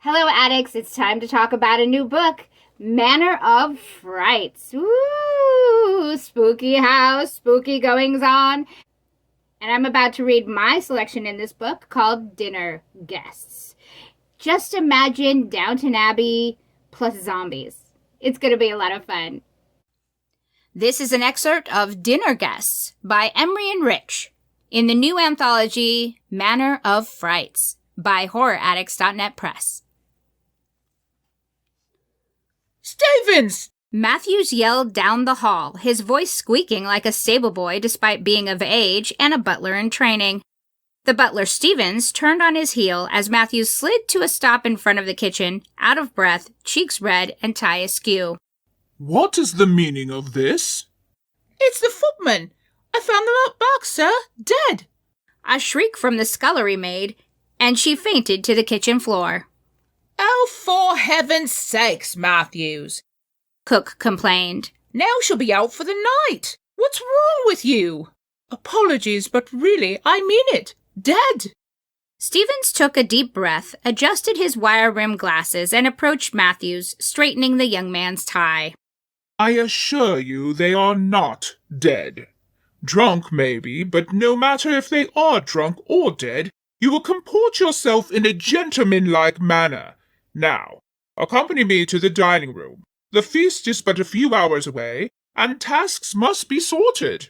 Hello, addicts. It's time to talk about a new book, Manor of Frights. Ooh, spooky house, spooky goings-on. And I'm about to read my selection in this book called Dinner Guests. Just imagine Downton Abbey plus zombies. It's going to be a lot of fun. This is an excerpt of Dinner Guests by Emerian in the new anthology Manor of Frights by HorrorAddicts.net Press. Stevens! Matthews yelled down the hall, his voice squeaking like a stable boy despite being of age and a butler in training. The butler Stevens turned on his heel as Matthews slid to a stop in front of the kitchen, out of breath, cheeks red, and tie askew. What is the meaning of this? It's the footman. I found them out back, sir, dead. A shriek from the scullery maid, and she fainted to the kitchen floor. Oh, for heaven's sakes, Matthews, Cook complained. Now she'll be out for the night. What's wrong with you? Apologies, but really, I mean it. Dead. Stevens took a deep breath, adjusted his wire-rimmed glasses, and approached Matthews, straightening the young man's tie. I assure you they are not dead. Drunk, maybe, but no matter if they are drunk or dead, you will comport yourself in a gentlemanlike manner. Now, accompany me to the dining room. The feast is but a few hours away, and tasks must be sorted.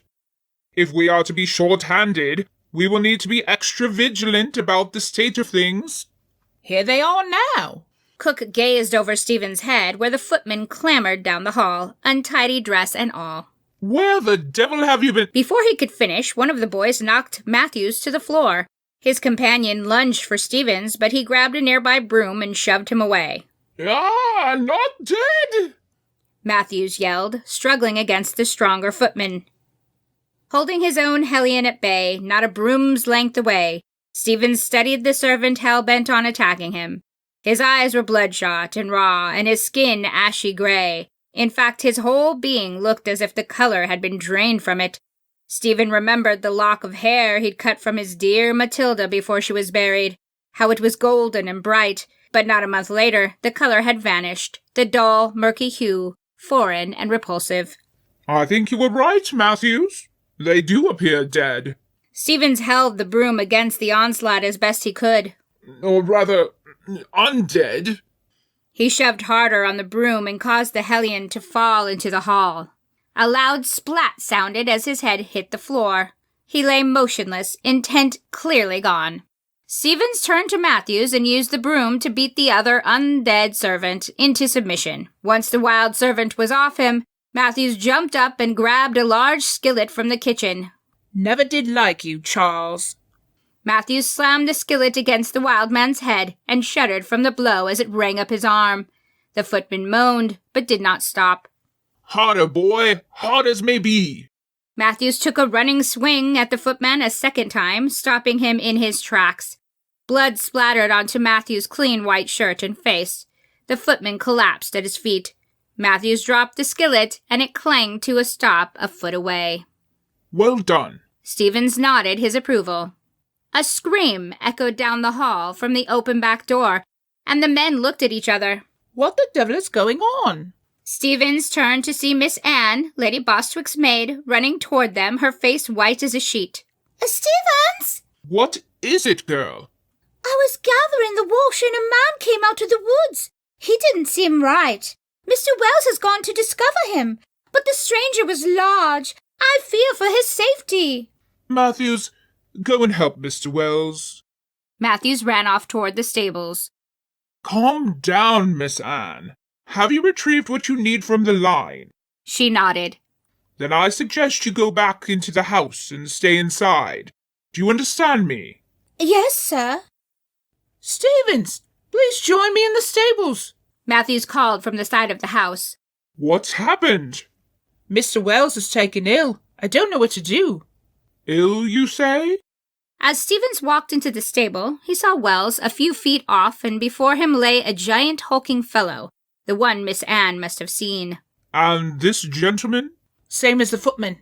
If we are to be short-handed, we will need to be extra vigilant about the state of things. Here they are now. Cook gazed over Stephen's head, where the footman clambered down the hall, untidy dress and all. Where the devil have you been? Before he could finish, one of the boys knocked Matthews to the floor. His companion lunged for Stevens, but he grabbed a nearby broom and shoved him away. Ah, not dead! Matthews yelled, struggling against the stronger footman. Holding his own hellion at bay, not a broom's length away, Stevens studied the servant hell-bent on attacking him. His eyes were bloodshot and raw, and his skin ashy gray. In fact, his whole being looked as if the color had been drained from it. Stephen remembered the lock of hair he'd cut from his dear Matilda before she was buried, how it was golden and bright, but not a month later the color had vanished, the dull, murky hue, foreign and repulsive. I think you were right, Matthews. They do appear dead. Stevens held the broom against the onslaught as best he could. Or rather, undead. He shoved harder on the broom and caused the hellion to fall into the hall. A loud splat sounded as his head hit the floor. He lay motionless, intent clearly gone. Stevens turned to Matthews and used the broom to beat the other undead servant into submission. Once the wild servant was off him, Matthews jumped up and grabbed a large skillet from the kitchen. Never did like you, Charles. Matthews slammed the skillet against the wild man's head and shuddered from the blow as it rang up his arm. The footman moaned, but did not stop. Harder, boy, hard as may be. Matthews took a running swing at the footman a second time, stopping him in his tracks. Blood splattered onto Matthews' clean white shirt and face. The footman collapsed at his feet. Matthews dropped the skillet, and it clanged to a stop a foot away. Well done. Stevens nodded his approval. A scream echoed down the hall from the open back door, and the men looked at each other. What the devil is going on? Stevens turned to see Miss Anne, Lady Bostwick's maid, running toward them, her face white as a sheet. Stevens! What is it, girl? I was gathering the wash and a man came out of the woods. He didn't seem right. Mr. Wells has gone to discover him, but the stranger was large. I fear for his safety. Matthews, go and help Mr. Wells. Matthews ran off toward the stables. Calm down, Miss Anne. Have you retrieved what you need from the line? She nodded. Then I suggest you go back into the house and stay inside. Do you understand me? Yes, sir. Stevens, please join me in the stables. Matthews called from the side of the house. What's happened? Mr. Wells is taken ill. I don't know what to do. Ill, you say? As Stevens walked into the stable, he saw Wells a few feet off, and before him lay a giant hulking fellow, the one Miss Anne must have seen. And this gentleman? Same as the footman.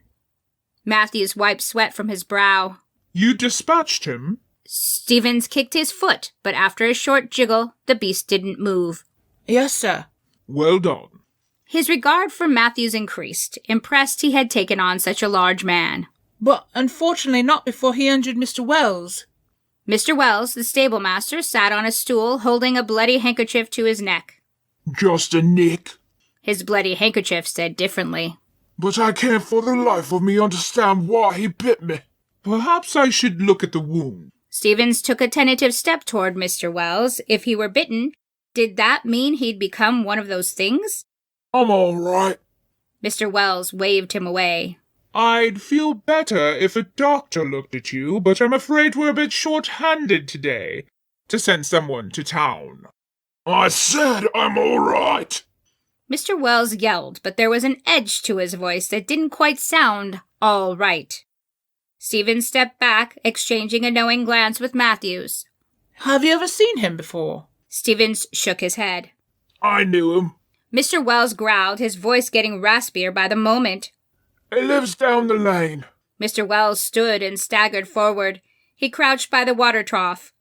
Matthews wiped sweat from his brow. You dispatched him? Stevens kicked his foot, but after a short jiggle, the beast didn't move. Yes, sir. Well done. His regard for Matthews increased, impressed he had taken on such a large man. But unfortunately not before he injured Mr. Wells. Mr. Wells, the stable-master, sat on a stool holding a bloody handkerchief to his neck. Just a nick. His bloody handkerchief said differently. But I can't for the life of me understand why he bit me. Perhaps I should look at the wound. Stevens took a tentative step toward Mr. Wells. If he were bitten, did that mean he'd become one of those things? I'm all right. Mr. Wells waved him away. I'd feel better if a doctor looked at you, but I'm afraid we're a bit short-handed today to send someone to town. I said I'm all right. Mr. Wells yelled, but there was an edge to his voice that didn't quite sound all right. Stevens stepped back, exchanging a knowing glance with Matthews. Have you ever seen him before? Stevens shook his head. I knew him. Mr. Wells growled, his voice getting raspier by the moment. He lives down the lane. Mr. Wells stood and staggered forward. He crouched by the water trough.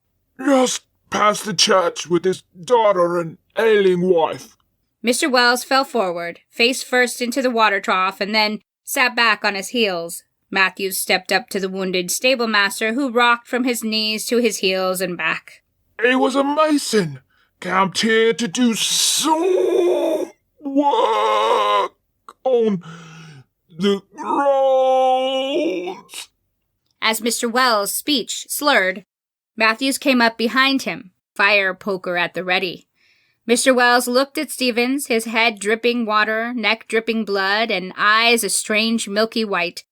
Just past the church with his daughter and ailing wife. Mr. Wells fell forward, face first into the water trough, and then sat back on his heels. Matthews stepped up to the wounded stable-master, who rocked from his knees to his heels and back. He was a mason, camped here to do some work on the roads. As Mr. Wells' speech slurred, Matthews came up behind him, fire poker at the ready. Mr. Wells looked at Stevens, his head dripping water, neck dripping blood, and eyes a strange milky white.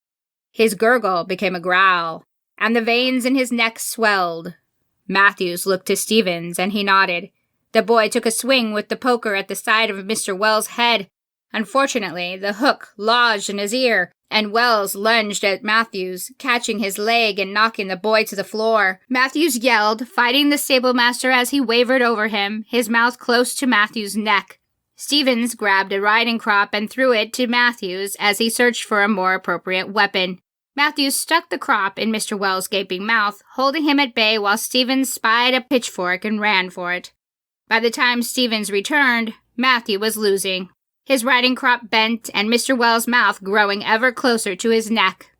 His gurgle became a growl, and the veins in his neck swelled. Matthews looked to Stevens, and he nodded. The boy took a swing with the poker at the side of Mr. Wells' head. Unfortunately, the hook lodged in his ear, and Wells lunged at Matthews, catching his leg and knocking the boy to the floor. Matthews yelled, fighting the stable-master as he wavered over him, his mouth close to Matthews' neck. Stevens grabbed a riding crop and threw it to Matthews as he searched for a more appropriate weapon. Matthews stuck the crop in Mr. Wells' gaping mouth, holding him at bay while Stevens spied a pitchfork and ran for it. By the time Stevens returned, Matthew was losing. His riding crop bent, and Mr. Wells' mouth growing ever closer to his neck.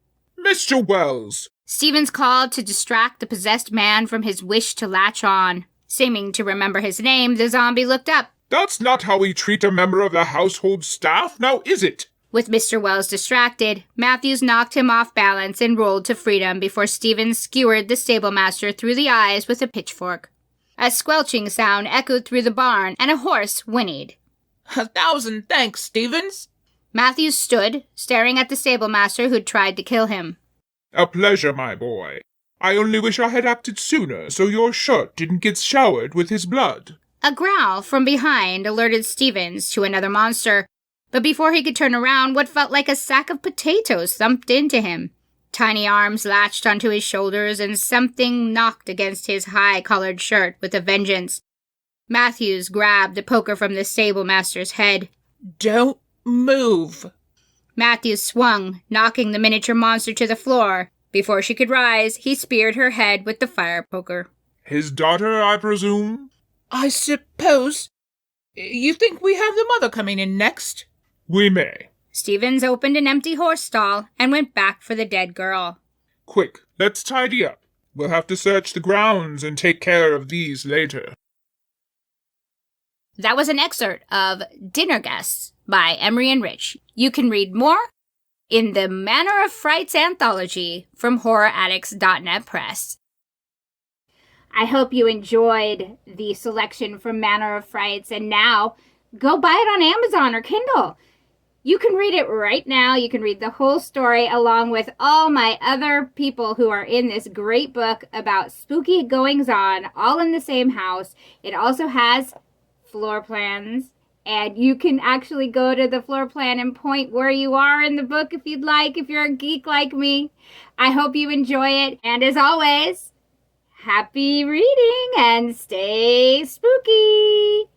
Mr. Wells! Stevens called to distract the possessed man from his wish to latch on. Seeming to remember his name, the zombie looked up. That's not how we treat a member of the household staff, now is it? With Mr. Wells distracted, Matthews knocked him off balance and rolled to freedom before Stevens skewered the stable-master through the eyes with a pitchfork. A squelching sound echoed through the barn, and a horse whinnied. 1,000 thanks, Stevens. Matthews stood, staring at the stable-master who'd tried to kill him. A pleasure, my boy. I only wish I had acted sooner so your shirt didn't get showered with his blood. A growl from behind alerted Stevens to another monster, but before he could turn around, what felt like a sack of potatoes thumped into him. Tiny arms latched onto his shoulders, and something knocked against his high-collared shirt with a vengeance. Matthews grabbed the poker from the stable-master's head. Don't move. Matthews swung, knocking the miniature monster to the floor. Before she could rise, he speared her head with the fire poker. His daughter, I presume? I suppose. You think we have the mother coming in next? We may. Stevens opened an empty horse stall and went back for the dead girl. Quick, let's tidy up. We'll have to search the grounds and take care of these later. That was an excerpt of Dinner Guests by Emerian Rich. You can read more in the Manor of Frights anthology from HorrorAddicts.net Press. I hope you enjoyed the selection from Manor of Frights, and now go buy it on Amazon or Kindle. You can read it right now. You can read the whole story along with all my other people who are in this great book about spooky goings-on, all in the same house. It also has floor plans, and you can actually go to the floor plan and point where you are in the book if you'd like, if you're a geek like me. I hope you enjoy it, and as always, happy reading and stay spooky!